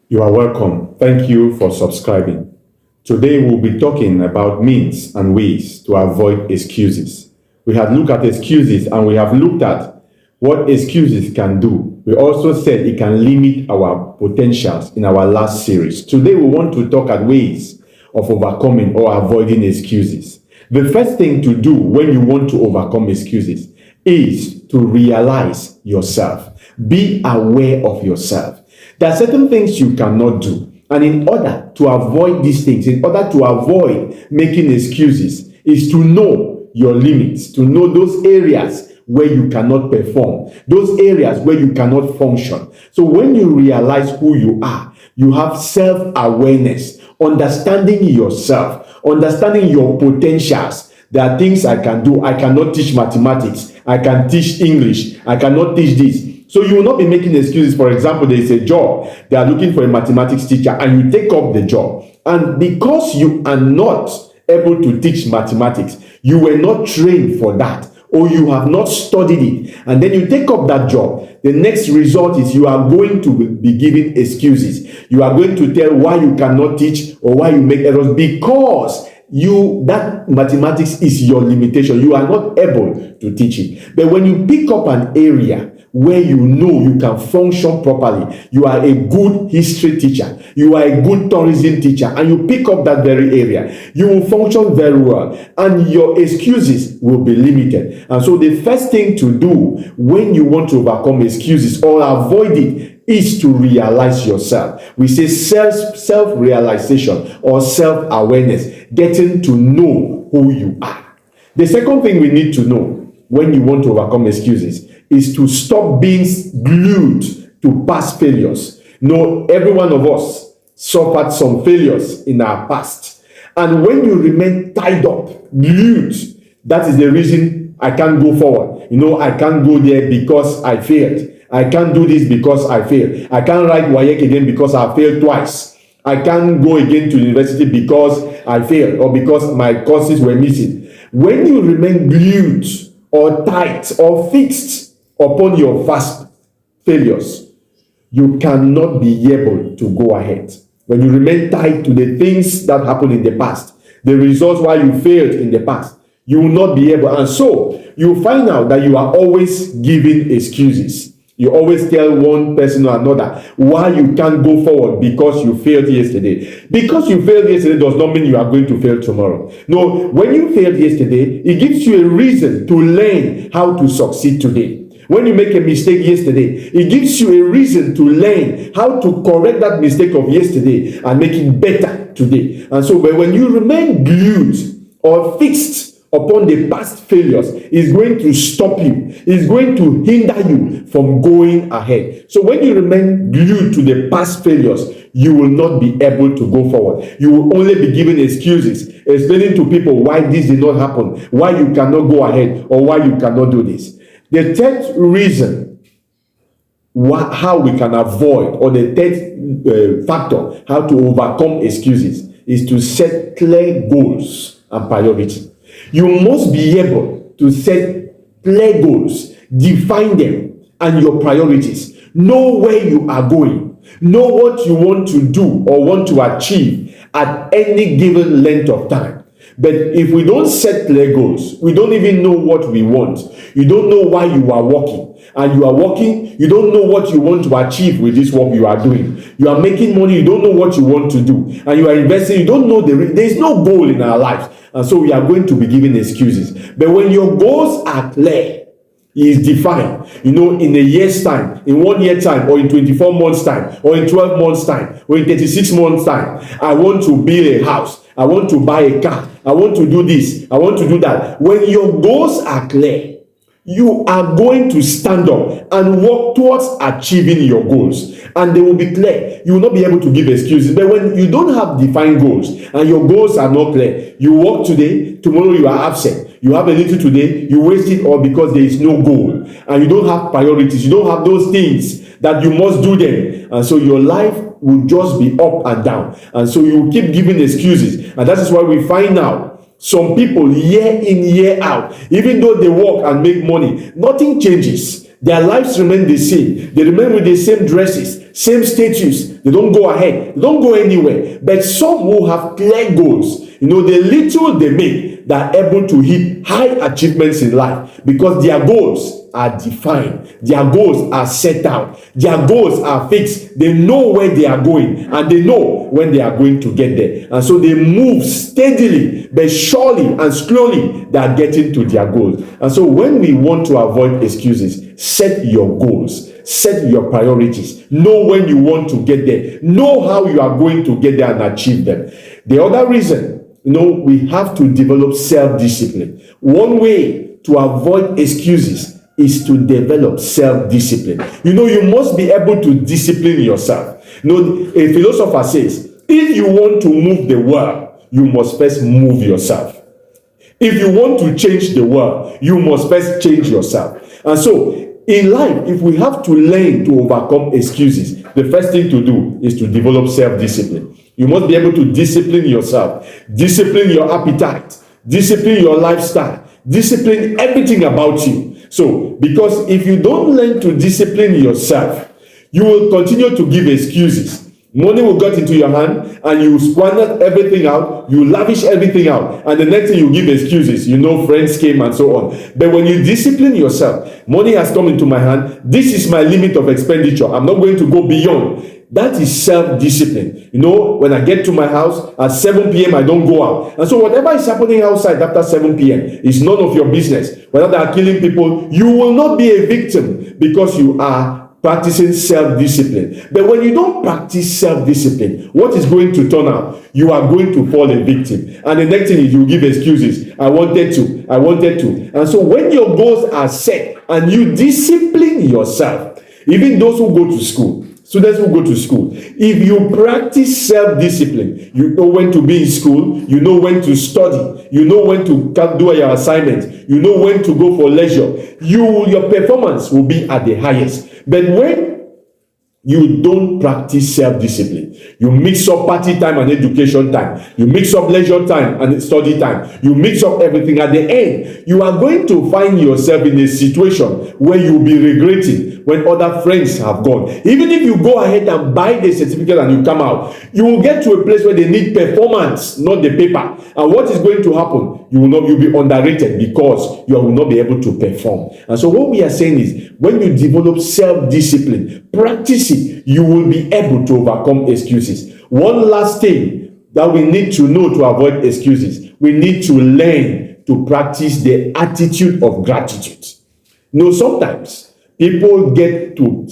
You are welcome. Thank you for subscribing. Today we'll be talking about means and ways to avoid excuses. We have looked at excuses and we have looked at what excuses can do. We also said it can limit our potentials in our last series. Today we want to talk at ways of overcoming or avoiding excuses. The first thing to do when you want to overcome excuses is to realize yourself. Be aware of yourself. There are certain things you cannot do. And in order to avoid these things, in order to avoid making excuses, is to know your limits, to know those areas where you cannot perform, those areas where you cannot function. So when you realize who you are, you have self-awareness, understanding yourself, understanding your potentials. There are things I can do. I cannot teach mathematics. I can teach English. I cannot teach this. So you will not be making excuses. For example, there is a job. They are looking for a mathematics teacher and you take up the job. And because you are not able to teach mathematics, you were not trained for that, or you have not studied it, and then you take up that job, the next result is you are going to be giving excuses. You are going to tell why you cannot teach or why you make errors, because that mathematics is your limitation. You are not able to teach it. But when you pick up an area where you know you can function properly, you are a good history teacher, you are a good tourism teacher, and you pick up that very area, you will function very well and your excuses will be limited. And so the first thing to do when you want to overcome excuses or avoid it is to realize yourself. We say self-realization or self-awareness, getting to know who you are. The second thing we need to know when you want to overcome excuses is to stop being glued to past failures. Every one of us suffered some failures in our past. And when you remain tied up, glued, that is the reason I can't go forward. I can't go there because I failed. I can't do this because I failed. I can't write WAEC again because I failed twice. I can't go again to university because I failed or because my courses were missing. When you remain glued or tight or fixed upon your past failures, you cannot be able to go ahead. When you remain tied to the things that happened in the past, the results why you failed in the past, you will not be able. And so you find out that you are always giving excuses. You always tell one person or another why you can't go forward because you failed yesterday. Because you failed yesterday does not mean you are going to fail tomorrow. No, when you failed yesterday, it gives you a reason to learn how to succeed today. When you make a mistake yesterday, it gives you a reason to learn how to correct that mistake of yesterday and make it better today. And so when you remain glued or fixed upon the past failures, is going to stop you, is going to hinder you from going ahead. So when you remain glued to the past failures, you will not be able to go forward. You will only be giving excuses, explaining to people why this did not happen, why you cannot go ahead, or why you cannot do this. The third reason how we can avoid, or the third factor how to overcome excuses, is to set clear goals and priorities. You must be able to set clear goals, define them and your priorities. Know where you are going. Know what you want to do or want to achieve at any given length of time. But if we don't set clear goals, we don't even know what we want. You don't know why you are working. And you are working, you don't know what you want to achieve with this work you are doing. You are making money, you don't know what you want to do. And you are investing, you don't know there is no goal in our lives. And so we are going to be giving excuses. But when your goals are clear, is defined, in a year's time, in 1 year time, or in 24 months time, or in 12 months time, or in 36 months time, I want to build a house, I want to buy a car, I want to do this, I want to do that. When your goals are clear, you are going to stand up and work towards achieving your goals, and they will be clear. You will not be able to give excuses. But when you don't have defined goals and your goals are not clear, you work today, tomorrow you are absent. You have a little today, you waste it all because there is no goal, and you don't have priorities. You don't have those things that you must do them, and so your life will just be up and down, and so you will keep giving excuses. And that is why we find out some people year in, year out, even though they work and make money, nothing changes. Their lives remain the same. They remain with the same dresses, same status. They don't go ahead. They don't go anywhere. But some who have clear goals, the little they make, they're able to hit high achievements in life because their goals are defined. Their goals are set out. Their goals are fixed. They know where they are going and they know when they are going to get there. And so they move steadily, but surely and slowly they are getting to their goals. And so when we want to avoid excuses, set your goals. Set your priorities. Know when you want to get there. Know how you are going to get there and achieve them. The other reason, we have to develop self-discipline. One way to avoid excuses is to develop self-discipline. You must be able to discipline yourself. A philosopher says, if you want to move the world, you must first move yourself. If you want to change the world, you must first change yourself. And so, in life, if we have to learn to overcome excuses, the first thing to do is to develop self-discipline. You must be able to discipline yourself, discipline your appetite, discipline your lifestyle, discipline everything about you. So, because if you don't learn to discipline yourself, you will continue to give excuses. Money will get into your hand and you squander everything out, you lavish everything out, and the next thing you give excuses, friends came and so on. But when you discipline yourself, money has come into my hand, this is my limit of expenditure, I'm not going to go beyond. That is self-discipline. When I get to my house at 7 p.m., I don't go out. And so whatever is happening outside after 7 p.m. is none of your business. Whether they are killing people, you will not be a victim because you are practicing self-discipline. But when you don't practice self-discipline, what is going to turn out? You are going to fall a victim. And the next thing is you give excuses. I wanted to. And so when your goals are set and you discipline yourself, even those who go to school, students who go to school, if you practice self-discipline, you know when to be in school, you know when to study, you know when to do your assignments, you know when to go for leisure, your performance will be at the highest. But when you don't practice self-discipline, you mix up party time and education time, you mix up leisure time and study time, you mix up everything. At the end, you are going to find yourself in a situation where you'll be regretting when other friends have gone. Even if you go ahead and buy the certificate and you come out, you will get to a place where they need performance, not the paper. And what is going to happen? You'll be underrated because you will not be able to perform. And so what we are saying is, when you develop self-discipline, practice it, you will be able to overcome excuses. One last thing that we need to know to avoid excuses, we need to learn to practice the attitude of gratitude. Sometimes people get to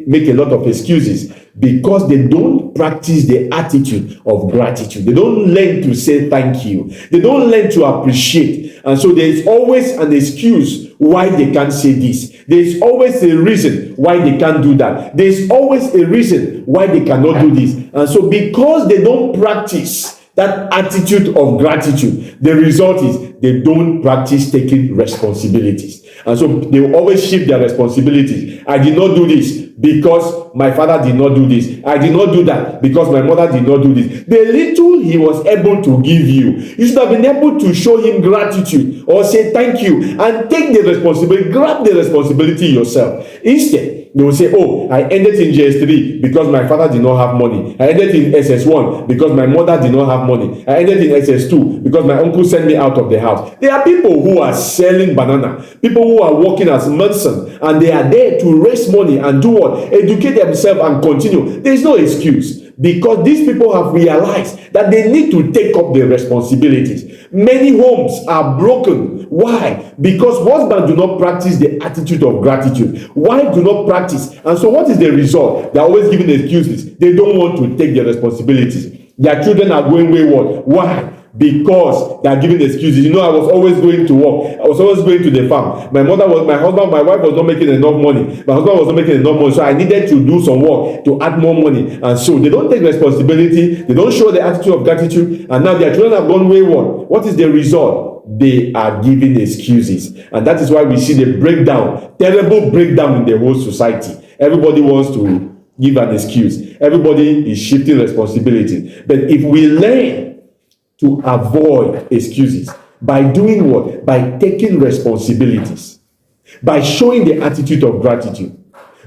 make a lot of excuses because they don't practice the attitude of gratitude. They don't learn to say thank you. They don't learn to appreciate. And so there is always an excuse why they can't say this. There is always a reason why they can't do that. There is always a reason why they cannot do this. And so because they don't practice that attitude of gratitude, the result is they don't practice taking responsibilities. And so they will always shift their responsibilities. I did not do this because my father did not do this. I did not do that because my mother did not do this. The little he was able to give you should have been able to show him gratitude or say thank you and take the responsibility, grab the responsibility yourself. Instead, they will say, I ended in JS3 because my father did not have money. I ended in SS1 because my mother did not have money. I ended in SS2 because my uncle sent me out of the house. There are people who are selling banana, people who are working as merchants, and they are there to raise money and do what? Educate themselves and continue. There is no excuse because these people have realized that they need to take up their responsibilities. Many homes are broken. Why? Because husbands do not practice the attitude of gratitude. Wives do not practice. And so what is the result? They are always giving excuses. They don't want to take their responsibilities. Their children are going wayward. Why? Because they are giving excuses. I was always going to work. I was always going to the farm. My wife was not making enough money. My husband was not making enough money. So I needed to do some work to add more money. And so they don't take responsibility. They don't show the attitude of gratitude. And now their children have gone wayward. What is the result? They are giving excuses. And that is why we see the breakdown, terrible breakdown in the whole society. Everybody wants to give an excuse. Everybody is shifting responsibility. But if we learn to avoid excuses by doing what? By taking responsibilities. by showing the attitude of gratitude,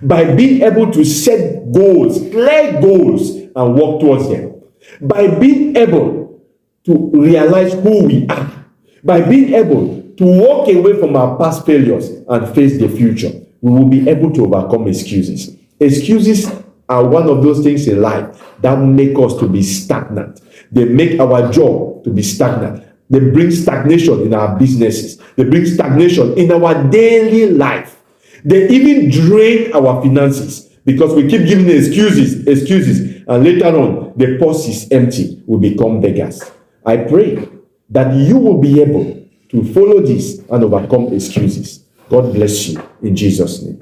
by being able to set goals, clear goals, and work towards them, by being able to realize who we are, by being able to walk away from our past failures and face the future, we will be able to overcome excuses. Excuses are one of those things in life that make us to be stagnant. They make our job to be stagnant. They bring stagnation in our businesses. They bring stagnation in our daily life. They even drain our finances because we keep giving excuses, and later on, the purse is empty. We become beggars. I pray that you will be able to follow this and overcome excuses. God bless you in Jesus' name.